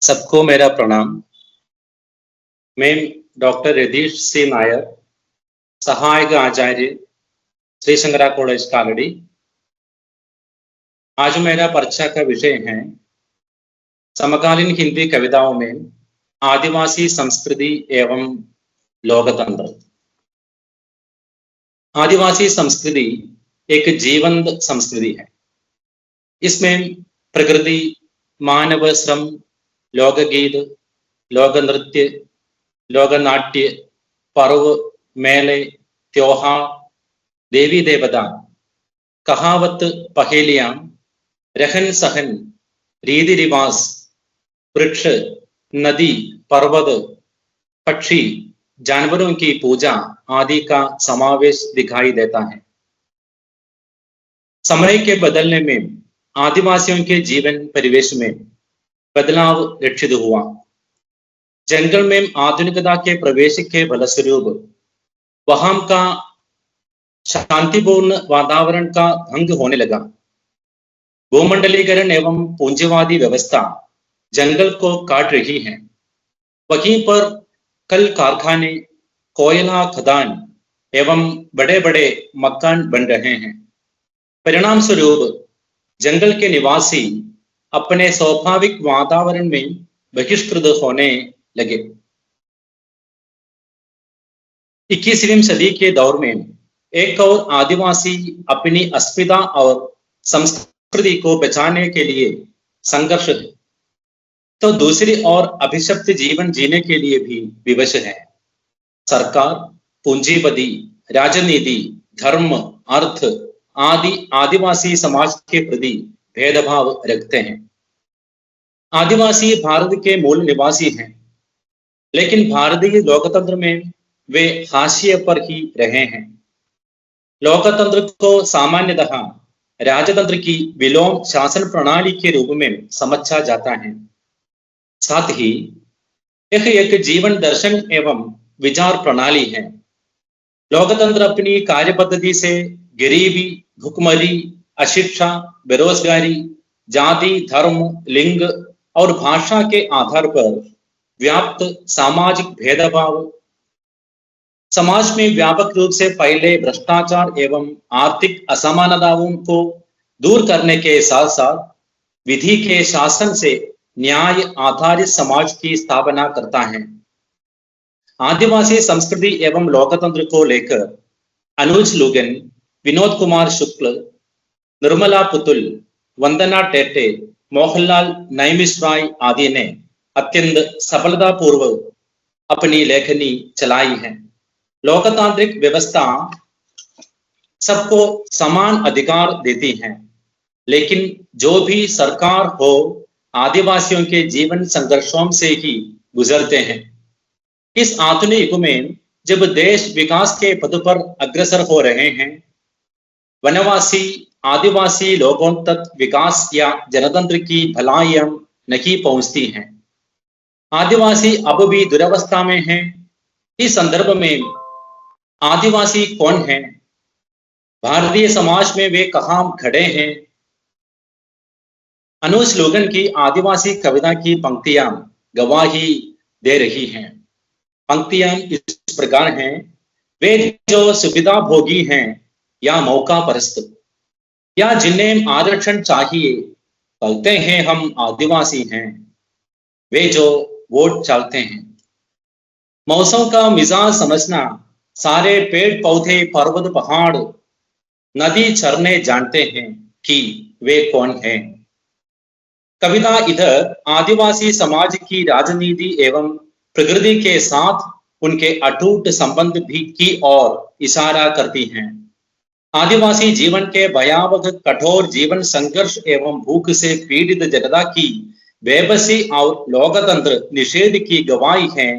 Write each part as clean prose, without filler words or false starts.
सबको मेरा प्रणाम। मैं डॉक्टर रतीश सी नायर, सहायक आचार्य, श्री शंकरा कॉलेज कालड़ी। आज मेरा परीक्षा का विषय है समकालीन हिंदी कविताओं में आदिवासी संस्कृति एवं लोकतंत्र। आदिवासी संस्कृति एक जीवंत संस्कृति है। इसमें प्रकृति, मानव श्रम, लोकगीत, लोक नृत्य, लोकनाट्य, पर्व, मेले, त्योहार, देवी देवता, कहावत, पहेलियां, रहन सहन, रीति रिवाज, वृक्ष, नदी, पर्वत, पक्षी, जानवरों की पूजा आदि का समावेश दिखाई देता है। समय के बदलने में आदिवासियों के जीवन परिवेश में बदलाव लक्षित हुआ। जंगल में आधुनिकता के प्रवेश के फलस्वरूप वहां का शांतिपूर्ण वातावरण का भंग होने लगा। भूमंडलीकरण एवं पूंजीवादी व्यवस्था जंगल को काट रही है। वहीं पर कल कारखाने, कोयला खदान एवं बड़े बड़े मकान बन रहे हैं। परिणाम स्वरूप जंगल के निवासी अपने स्वाभाविक वातावरण में बहिष्कृत होने लगे। 21वीं सदी के दौर में एक और आदिवासी अपनी अस्मिता और संस्कृति को बचाने के लिए संघर्ष है, तो दूसरी ओर अभिशप्त जीवन जीने के लिए भी विवश है। सरकार, पूंजीपति, राजनीति, धर्म, अर्थ आदि आदिवासी समाज के प्रति भेदभाव रखते हैं। आदिवासी भारत के मूल निवासी हैं, लेकिन भारतीय लोकतंत्र में वे हाशिए पर ही रहे हैं। लोकतंत्र को सामान्यतः राजतंत्र की विलोम शासन प्रणाली के रूप में समझा जाता है। साथ ही यह एक जीवन दर्शन एवं विचार प्रणाली है। लोकतंत्र अपनी कार्य पद्धति से गरीबी, भुखमरी, अशिक्षा, बेरोजगारी, जाति, धर्म, लिंग और भाषा के आधार पर व्याप्त सामाजिक भेदभाव, समाज में व्यापक रूप से फैले भ्रष्टाचार एवं आर्थिक असमानताओं को दूर करने के साथ साथ विधि के शासन से न्याय आधारित समाज की स्थापना करता है। आदिवासी संस्कृति एवं लोकतंत्र को लेकर अनुज लुगन, विनोद कुमार शुक्ल, निर्मला पुतुल, वंदना टेटे, मोहनलाल नैमिषराय आदि ने अत्यंत सफलतापूर्वक अपनी लेखनी चलाई है। लोकतांत्रिक व्यवस्था सबको समान अधिकार देती है, लेकिन जो भी सरकार हो आदिवासियों के जीवन संघर्षों से ही गुजरते हैं। इस आधुनिक युग में जब देश विकास के पथ पर अग्रसर हो रहे हैं, वनवासी आदिवासी लोगों तक विकास या जनतंत्र की भलाइयां नहीं पहुंचती हैं। आदिवासी अब भी दुरवस्था में हैं। इस संदर्भ में आदिवासी कौन है, भारतीय समाज में वे कहां खड़े हैं? अनुज लुगन की आदिवासी कविता की पंक्तियां गवाही दे रही हैं। पंक्तियां इस प्रकार हैं: वे जो सुविधा भोगी हैं या मौका परस्त, या जिन्हें आरक्षण चाहिए, कहते हैं हम आदिवासी हैं। वे जो वोट चाहते हैं। मौसम का मिजाज समझना, सारे पेड़ पौधे, पर्वत पहाड़, नदी झरने जानते हैं कि वे कौन हैं। कविता इधर आदिवासी समाज की राजनीति एवं प्रकृति के साथ उनके अटूट संबंध भी की ओर इशारा करती हैं। आदिवासी जीवन के भयावह कठोर जीवन संघर्ष एवं भूख से पीड़ित जनता की बेबसी और लोकतंत्र निषेध की गवाही है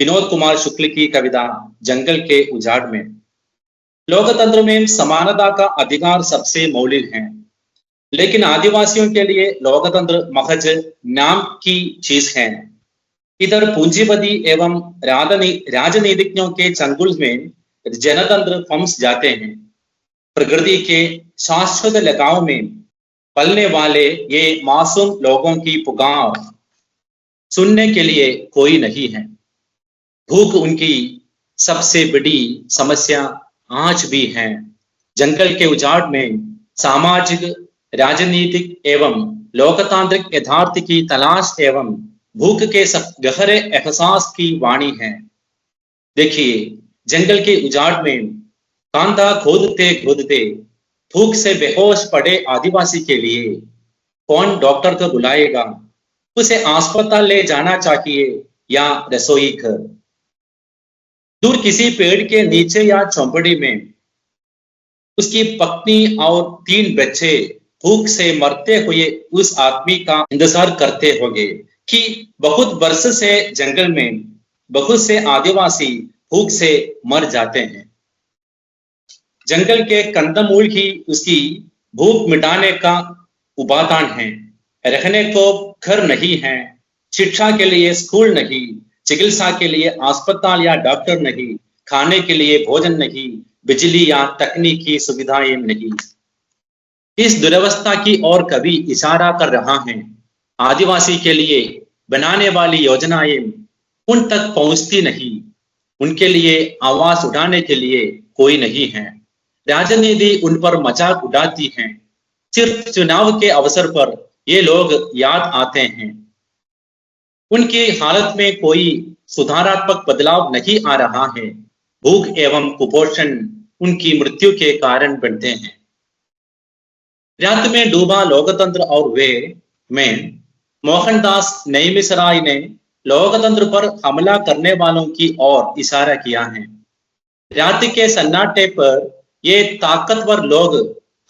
विनोद कुमार शुक्ल की कविता जंगल के उजाड़ में। लोकतंत्र में समानता का अधिकार सबसे मौलिक है, लेकिन आदिवासियों के लिए लोकतंत्र महज नाम की चीज है। इधर पूंजीपति एवं राजनीतिज्ञों के चंगुल में जनतंत्र फंस जाते हैं। प्रकृति के शाश्वत लगाव में पलने वाले ये मासूम लोगों की पुकार सुनने के लिए कोई नहीं है। भूख उनकी सबसे बड़ी समस्या आज भी है। जंगल के उजाड़ में सामाजिक, राजनीतिक एवं लोकतांत्रिक यथार्थ की तलाश एवं भूख के सब गहरे एहसास की वाणी है। देखिए, जंगल के उजाड़ में कांधा खोदते खोदते भूख से बेहोश पड़े आदिवासी के लिए कौन डॉक्टर को बुलाएगा? उसे अस्पताल ले जाना चाहिए या रसोई घर? दूर किसी पेड़ के नीचे या झोंपड़ी में उसकी पत्नी और 3 बच्चे भूख से मरते हुए उस आदमी का इंतजार करते होंगे कि बहुत वर्ष से जंगल में बहुत से आदिवासी भूख से मर जाते हैं। जंगल के कंदमूल ही उसकी भूख मिटाने का उपादान है। रहने को घर नहीं है, शिक्षा के लिए स्कूल नहीं, चिकित्सा के लिए अस्पताल या डॉक्टर नहीं, खाने के लिए भोजन नहीं, बिजली या तकनीकी सुविधाएं नहीं। इस दुर्वस्था की ओर कभी इशारा कर रहा है। आदिवासी के लिए बनाने वाली योजनाएं उन तक पहुंचती नहीं। उनके लिए आवाज उठाने के लिए कोई नहीं है। राजनीति उन पर मजाक उड़ाती है। सिर्फ चुनाव के अवसर पर ये लोग याद आते हैं। उनकी हालत में कोई सुधारात्मक बदलाव नहीं आ रहा है। भूख एवं कुपोषण उनकी मृत्यु के कारण बनते हैं। रात में डूबा लोकतंत्र और वे में मोहनदास नेमिसराय ने लोकतंत्र पर हमला करने वालों की ओर इशारा किया है। रात के सन्नाटे पर ये ताकतवर लोग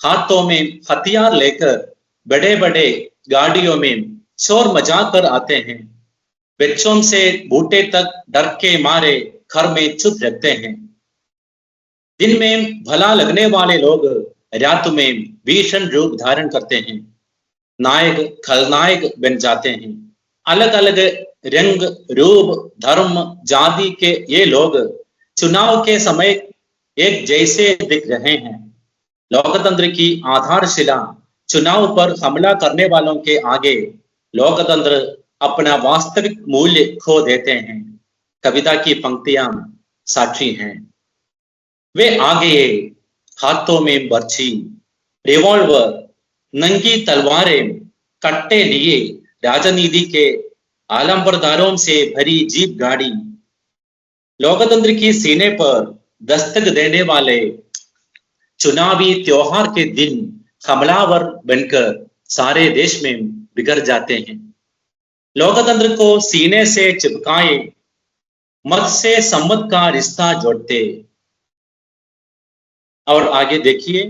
हाथों में हथियार लेकर बड़े बड़े गाड़ियों में शोर मचा कर आते हैं। बच्चों से बूढ़े तक डर के मारे घर में चुप रहते हैं। दिन में भला लगने वाले लोग रात में भीषण रूप धारण करते हैं। नायक खलनायक बन जाते हैं। अलग अलग रंग, रूप, धर्म, जाति के ये लोग चुनाव के समय एक जैसे दिख रहे हैं। लोकतंत्र की आधारशिला चुनाव पर हमला करने वालों के आगे लोकतंत्र अपना वास्तविक मूल्य खो देते हैं। कविता की पंक्तियां साक्षी हैं। वे आगे हाथों में बर्छी, रिवॉल्वर, नंगी तलवारें, कट्टे लिए राजनीति के आलंबरदारों से भरी जीप गाड़ी लोकतंत्र की सीने पर दस्तक देने वाले चुनावी त्योहार के दिन हमलावर बनकर सारे देश में बिखर जाते हैं। लोकतंत्र को सीने से चिपकाए मत से सम्मत का रिश्ता जोड़ते। और आगे देखिए,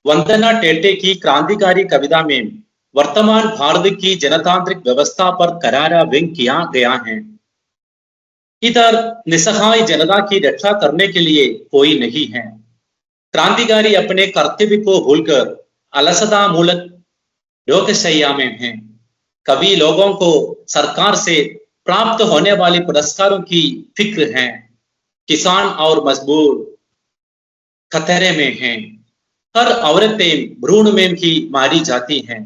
वंदना टेटे की क्रांतिकारी कविता में वर्तमान भारत की जनतांत्रिक व्यवस्था पर करारा व्यंग किया गया है। इधर निस्सहाय जनता की रक्षा करने के लिए कोई नहीं है। क्रांतिकारी अपने कर्तव्य को भूलकर अलसता मूलक लोकशैया में हैं। कभी लोगों को सरकार से प्राप्त होने वाले पुरस्कारों की फिक्र है। किसान और मजदूर खतरे में हैं। हर औरतें भ्रूण में भी मारी जाती हैं।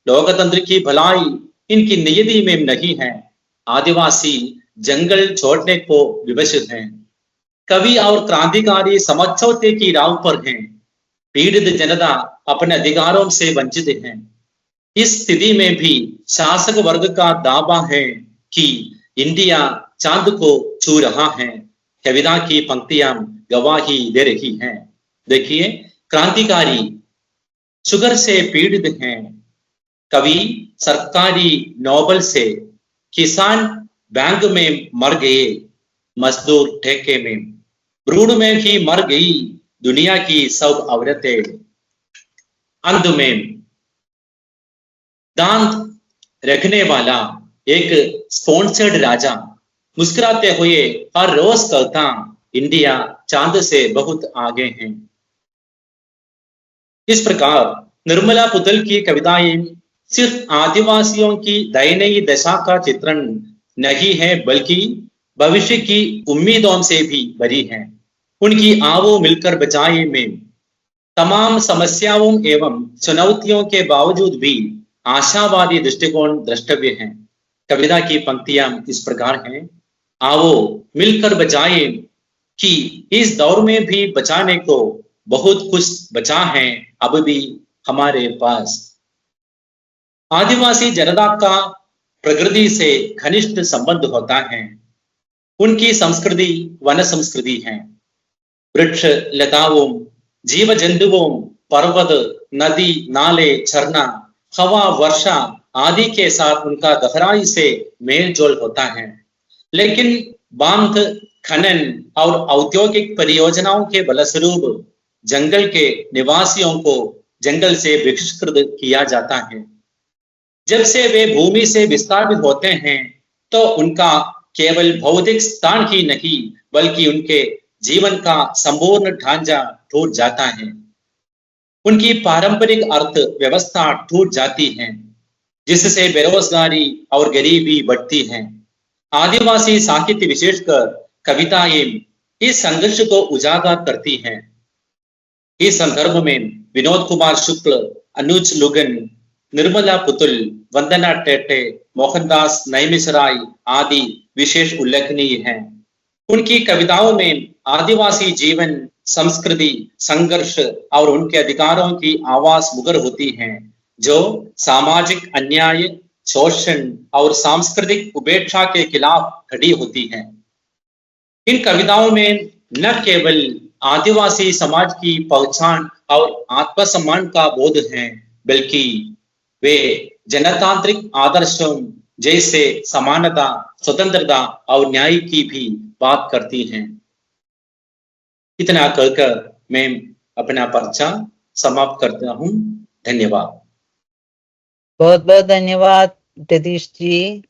लोकतंत्र की भलाई इनकी नियति में नहीं है। आदिवासी जंगल छोड़ने को विवश हैं। कवि और क्रांतिकारी समझौते की राह पर हैं। पीड़ित जनता अपने अधिकारों से वंचित हैं। इस स्थिति में भी शासक वर्ग का दावा है कि इंडिया चांद को छू रहा है। कविता की पंक्तियां गवाही दे रही हैं। देखिए, क्रांतिकारी शुगर से पीड़ित हैं। कवि सरकारी नोबल से, किसान बैंक में मर गए, मजदूर ठेके में, भ्रूण में भी मर गई दुनिया की सब औरतें। अंत में दांत रखने वाला एक स्पॉन्सर्ड राजा मुस्कुराते हुए हर रोज कहता, इंडिया चांद से बहुत आगे है। इस प्रकार निर्मला पुतल की कविताएं सिर्फ आदिवासियों की दयनीय दशा का चित्रण नहीं है, बल्कि भविष्य की उम्मीदों से भी भरी है। उनकी आओ मिलकर बचाए में तमाम समस्याओं एवं चुनौतियों के बावजूद भी आशावादी दृष्टिकोण द्रष्टव्य है। कविता की पंक्तियां इस प्रकार हैं। आओ मिलकर बचाएं कि इस दौर में भी बचाने को बहुत कुछ बचा है अब भी हमारे पास। आदिवासी जनता का प्रकृति से घनिष्ठ संबंध होता है। उनकी संस्कृति वन संस्कृति है। वृक्ष लताओं, जीव जंतुओं, पर्वत, नदी, नाले, झरना, हवा, वर्षा आदि के साथ उनका गहराई से मेल जोल होता है। लेकिन बांध, खनन और औद्योगिक परियोजनाओं के बलस्वरूप जंगल के निवासियों को जंगल से बहिष्कृत किया जाता है। जब से वे भूमि से विस्थापित होते हैं तो उनका केवल भौतिक स्थान ही नहीं बल्कि उनके जीवन का संपूर्ण ढांचा टूट जाता है। उनकी पारंपरिक अर्थ व्यवस्था टूट जाती है, जिससे बेरोजगारी और गरीबी बढ़ती है। आदिवासी साहित्य विशेषकर कविताएं इस संघर्ष को उजागर करती हैं। इस संदर्भ में विनोद कुमार शुक्ल, अनुज लुगन, निर्मला पुतुल, वंदना टेटे, मोहनदास नैमिषराय आदि विशेष उल्लेखनीय हैं। उनकी कविताओं में आदिवासी जीवन, संस्कृति, संघर्ष और उनके अधिकारों की आवाज मुखर होती हैं, जो सामाजिक अन्याय, शोषण और सांस्कृतिक उपेक्षा के खिलाफ खड़ी होती हैं। इन कविताओं में न केवल आदिवासी समाज की पहचान और आत्मसम्मान का बोध है, बल्कि वे जनतांत्रिक आदर्शों जैसे समानता, स्वतंत्रता और न्याय की भी बात करती हैं। इतना कहकर मैं अपना पर्चा समाप्त करता हूँ। धन्यवाद। बहुत बहुत धन्यवाद जगदीश जी।